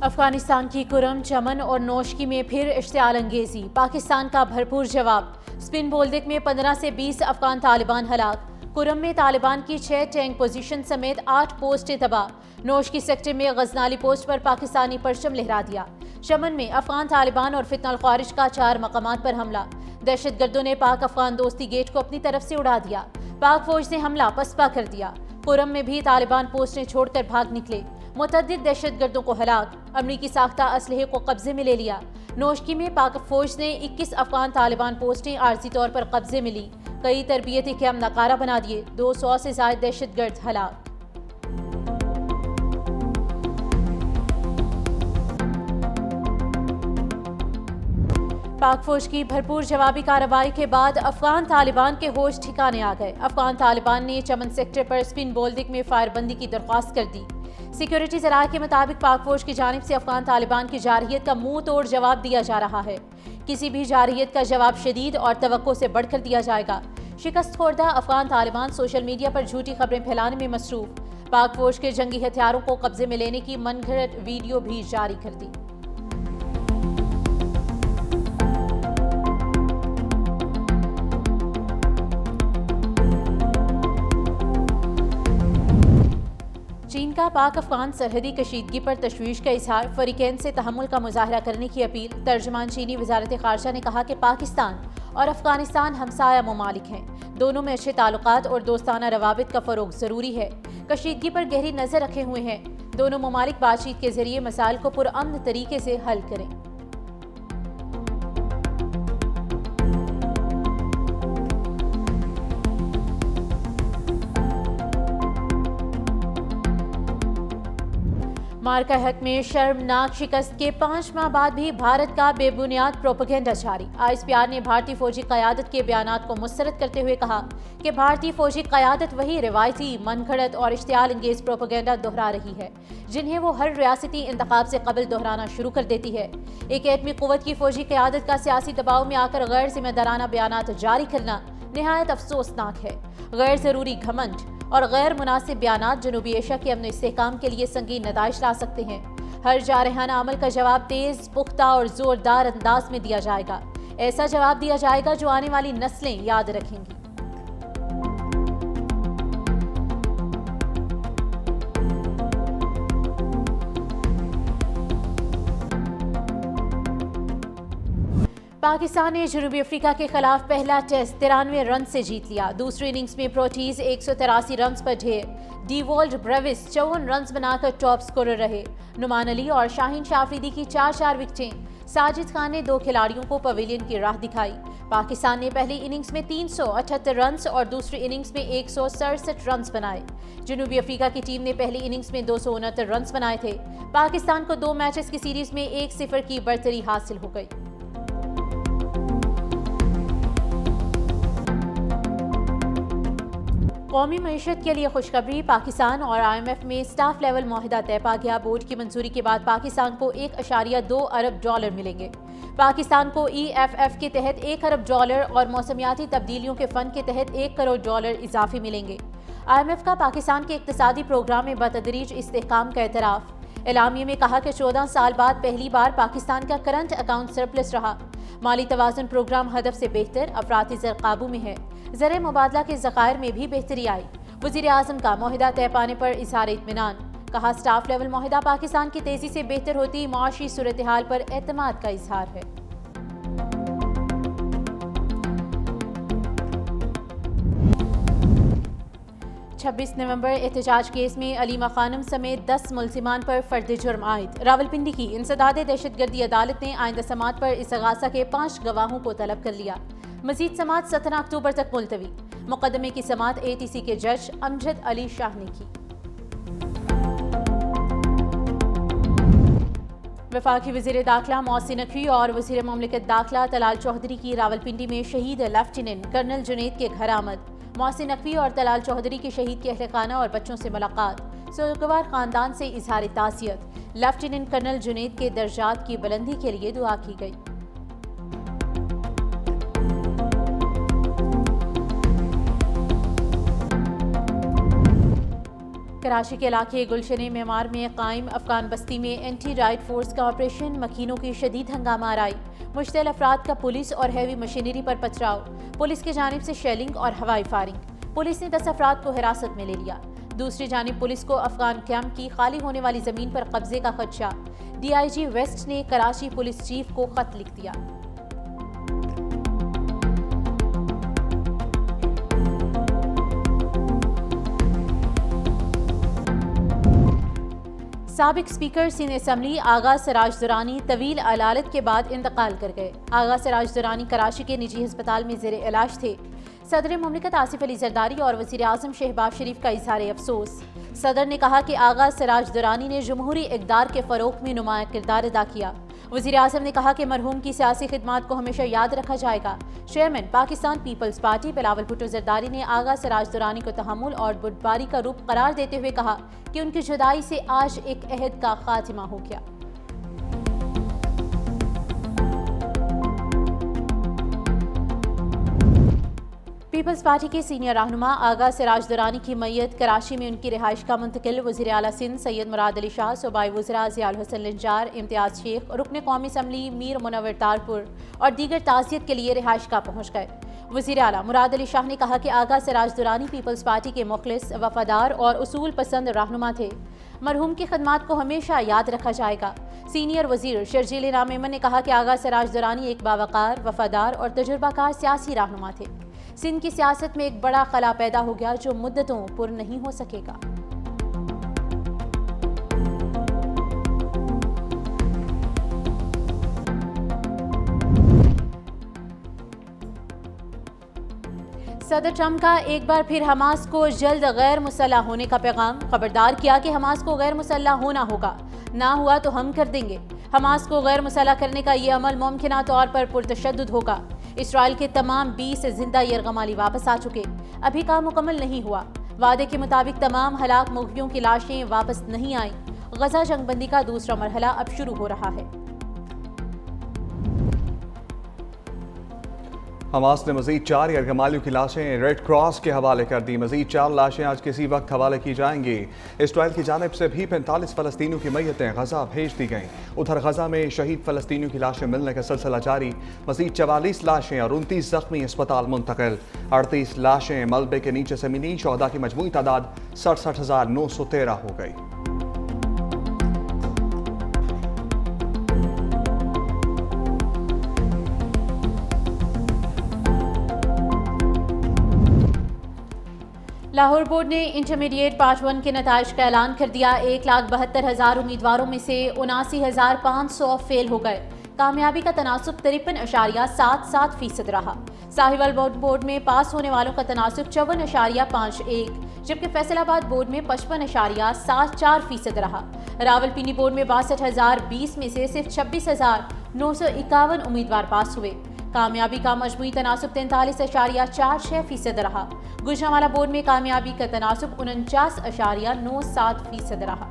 अफगानिस्तान की कुरम, चमन और नौशकी में फिर इश्तियाल अंगेजी। पाकिस्तान का भरपूर जवाब। स्पिन बोल्दिक में 15 से 20 अफगान तालिबान हलाक। कुरम में तालिबान की 6 टैंक पोजीशन समेत 8 पोस्टें तबाह। नौशकी सेक्टर में गजनाली पोस्ट पर पाकिस्तानी परचम लहरा दिया। चमन में अफगान तालिबान और फितना ख्वारिज का 4 मकामात पर हमला। दहशतगर्दों ने पाक अफगान दोस्ती गेट को अपनी तरफ से उड़ा दिया। पाक फौज ने हमला पसपा कर दिया। कुरम में भी तालिबान पोस्टें छोड़कर भाग निकले। मुतअद्दिद दहशतगर्दों को हलाक। अमरीकी साख्ता असलहे को कब्जे में ले लिया। नौशकी में पाक फौज ने 21 अफगान तालिबान पोस्टें आर्जी तौर पर कब्जे में ली। कई तरबियती कैम्प नाकारा बना दिए। 200 से ज्यादा दहशतगर्द हलाक। पाक फौज की भरपूर जवाबी कार्रवाई के बाद अफगान तालिबान के होश ठिकाने आ गए। अफगान तालिबान ने चमन सेक्टर पर स्पिन बोल्दिक में फायरबंदी की दरख्वास्त कर दी। सिक्योरिटी जराये के मुताबिक पाक फौज की जानिब से अफगान तालिबान की जारहियत का मुंह तोड़ जवाब दिया जा रहा है। किसी भी जारहियत का जवाब शदीद और तवक्को से बढ़कर दिया जाएगा। शिकस्त खोर्दा अफगान तालिबान सोशल मीडिया पर झूठी खबरें फैलाने में मसरूफ। पाक फौज के जंगी हथियारों को कब्जे में लेने की मनगढ़ंत वीडियो भी जारी कर दी। चीन का पाक अफगान सरहदी कशीदगी पर तशवीश का इजहार। फरीकैन से तहम्मुल का मुजाहरा करने की अपील। तर्जमान चीनी वजारत खारजा ने कहा कि पाकिस्तान और अफगानिस्तान हमसाया ममालिक हैं। दोनों में अच्छे ताल्लुकात और दोस्ताना रवाबित का फ़रोग ज़रूरी है। कशीदगी पर गहरी नज़र रखे हुए हैं। दोनों ममालिक बातचीत के जरिए मसाइल को पुरअमन तरीके से हल करें। मार्का हक में शर्मनाक शिकस्त के 5 माह बाद भी भारत का बेबुनियाद प्रोपेगेंडा जारी। ISPR ने भारतीय फौजी क़यादत के बयानात को मुस्तरद करते हुए कहा कि भारतीय फौजी क़यादत वही रिवायती, मनगढ़ंत और इश्तियाल अंगेज प्रोपेगेंडा दोहरा रही है जिन्हें वो हर रियासती इंतखाब से कबल दोहराना शुरू कर देती है। एक एटमी क़ुव्वत की फौजी क़यादत का सियासी दबाव में आकर गैर जिम्मेदाराना बयानात जारी करना निहायत अफसोसनाक है। गैर ज़रूरी घमंड और गैर मुनासिब बयानात जनूबी एशिया के अमन इस्तेहकाम के लिए संगीन नताइज ला सकते हैं। हर जारहाना अमल का जवाब तेज, पुख्ता और जोरदार अंदाज में दिया जाएगा। ऐसा जवाब दिया जाएगा जो आने वाली नस्लें याद रखेंगी। पाकिस्तान ने जनूबी अफ्रीका के खिलाफ पहला टेस्ट 93 रन से जीत लिया। दूसरी इनिंग्स में प्रोटीज 183 रन पर ढेर। डीवॉल्ड ब्रेविस 54 रन बनाकर टॉप स्कोरर रहे। नुमान अली और शाहीन शाह अफरीदी की 4-4 विकेटें। साजिद खान ने 2 खिलाड़ियों को पवेलियन की राह दिखाई। पाकिस्तान ने पहली इनिंग्स में 378 रन और दूसरी इनिंग्स में 167 रन बनाए। जनूबी अफ्रीका की टीम ने पहली इनिंग्स में 269 रन बनाए थे। पाकिस्तान को 2 मैचेस की सीरीज में 1-0 की बढ़तरी हासिल हो गई। कौमी मईशत के लिए खुशखबरी। पाकिस्तान और IMF में स्टाफ लेवल मुआहिदा तय पा गया। बोर्ड की मंजूरी के बाद पाकिस्तान को $1.2 अरब मिलेंगे। पाकिस्तान को EFF के तहत $1 अरब और मौसमियाती तब्दीलियों के फंड के तहत $1 करोड़ इजाफी मिलेंगे। IMF का पाकिस्तान के इक्तिसादी प्रोग्राम में बतदरीज इस्तेहकाम का एतराफ़। एलामिया में कहा कि 14 साल बाद पहली बार पाकिस्तान का करंट अकाउंट सरप्लस रहा। माली तवाज़ुन प्रोग्राम हदफ से बेहतर। अफराती ज़र काबू में है। ज़र मुबादला के ज़खायर में भी बेहतरी आई। वज़ीर आज़म का मुआहिदा तय पाने पर इज़हार इत्मीनान। कहा स्टाफ लेवल मुआहिदा पाकिस्तान की तेज़ी से बेहतर होती माशी सूरत हाल पर एतमाद का इज़हार है। छब्बीस नवंबर एहतजाज केस में अलीमा खानम समेत 10 मुलजिमान पर फर्द जुर्म आयद। रावलपिंडी की इंसदाद दहशतगर्दी अदालत ने आइंदा समात पर इस्तगासा के 5 गवाहों को तलब कर लिया। मजीद समात 17 अक्टूबर तक मुलतवी। मुकदमे की समात ATC के जज अमजद अली शाह ने की। वफाकी वज़ीर दाखिला मोहसिन नकवी और वज़ीर ममलिकत दाखिला तलाल चौधरी की रावलपिंडी में शहीद लेफ्टिनेंट कर्नल जुनैद के घर आमद। मोहसिन नकवी और तलाल चौधरी के शहीद के अहले खाना और बच्चों से मुलाकात। सुगवार खानदान से इजहार ताज़ियत। लेफ्टिनेंट कर्नल जुनैद के दर्जात की बुलंदी के लिए दुआ की गई। कराची के इलाके गुलशन मेमार में कायम अफगान बस्ती में एंटी राइट फोर्स का ऑपरेशन मकीनों की शदीद हंगामा आराई। मुश्तिल अफराद का पुलिस और हैवी मशीनरी पर पथराव, पुलिस की जानिब से शेलिंग और हवाई फायरिंग। पुलिस ने 10 अफराद को हिरासत में ले लिया। दूसरी जानिब पुलिस को अफगान कैंप की खाली होने वाली जमीन पर कब्जे का खदशा। DIG वेस्ट ने कराची पुलिस चीफ को खत लिख दिया। साबिक स्पीकर सिंध असम्बली आगा सिराज दुरानी तवील अलालत के बाद इंतकाल कर गए। आगा सिराज दुरानी कराची के निजी अस्पताल में ज़ेर इलाज थे। सदर मुमलिकत आसिफ अली जरदारी और वज़ीर आज़म शहबाज शरीफ का इज़हार अफसोस। सदर ने कहा कि आगा सिराज दुरानी ने जमहूरी इक़दार के फ़रोग़ में नुमाया किरदार अदा किया। वज़ीर आज़म ने कहा कि मरहूम की सियासी खिदमात को हमेशा याद रखा जाएगा। Chairman Pakistan Peoples Party Bilawal Bhutto Zardari ने आगा सिराज दुरानी को तहम्मुल और बुर्दबारी का रूप करार देते हुए कहा कि उनकी जुदाई से आज एक अहद का खात्मा हो गया। पीपल्स पार्टी के सीनियर रहनुमा आगा सिराज दुरानी की मैयत कराची में उनकी रिहाइश का मुंतकिल वज़ीर आला सिंध सैयद मुराद अली शाह, सूबाई वज़रा ज़ियाउल हसन लंजार, इम्तियाज़ शेख, रुकन कौमी असम्बली मीर मुनव्वर तारपुर और दीगर ताज़ियत के लिए रिहाइश का पहुँच गए। वज़ीर आला मुराद अली शाह ने कहा कि आगा सिराज दुरानी पीपल्स पार्टी के मुखलिस, वफादार और उसूल पसंद रहनुमा थे। मरहूम की खदमात को हमेशा याद रखा जाएगा। सीनियर वज़ीर शर्जील इनाम मेमन ने कहा कि आगा सिराज दुरानी एक बावकार, वफादार और तजुर्बाकार सियासी रहनुमा थे। सिंध की सियासत में एक बड़ा खला पैदा हो गया जो मुद्दतों पुर नहीं हो सकेगा। सदर ट्रंप का एक बार फिर हमास को जल्द गैर मुसल्लह होने का पैगाम। खबरदार किया कि हमास को गैर मुसल्लह होना होगा, ना हुआ तो हम कर देंगे। हमास को गैर मुसल्लह करने का ये अमल मुमकिना तौर पर पुरतशद्दुद होगा। इसराइल के तमाम 20 जिंदा यरगमाली वापस आ चुके, अभी काम मुकम्मल नहीं हुआ। वादे के मुताबिक तमाम हलाक मुग़वियों की लाशें वापस नहीं आईं। गजा जंगबंदी का दूसरा मरहला अब शुरू हो रहा है। हमास ने मज़ीद 4 यरगमालियों की लाशें रेड क्रॉस के हवाले कर दी। मज़ीद 4 लाशें आज किसी वक्त हवाले की जाएंगी। इसराइल की जानिब से भी 45 फ़लस्तीनियों की मैयतें गजा भेज दी गईं। उधर गजा में शहीद फ़लस्तीनियों की लाशें मिलने का सिलसिला जारी। मज़ीद 44 लाशें और 29 ज़ख्मी अस्पताल मुंतकिल। 38 लाशें मलबे के नीचे से मिली। शहदा की मजमूई तादाद 67,913 हो गई। लाहौर बोर्ड ने इंटरमीडिएट पार्ट 1 के नताइज का ऐलान कर दिया। 1,72,000 उम्मीदवारों में से 79,500 फेल हो गए। कामयाबी का तनासुब 53.77% रहा। साहिवाल बोर्ड में पास होने वालों का तनासुब 54.51, जबकि फैसलाबाद बोर्ड में 55.74% रहा। रावलपिंडी बोर्ड में 62,020 में से सिर्फ 26,951 उम्मीदवार पास हुए। कामयाबी का मजमूई तनासुब 43.46% रहा। गुजरांवाला बोर्ड में कामयाबी का तनासुब 49.97% रहा।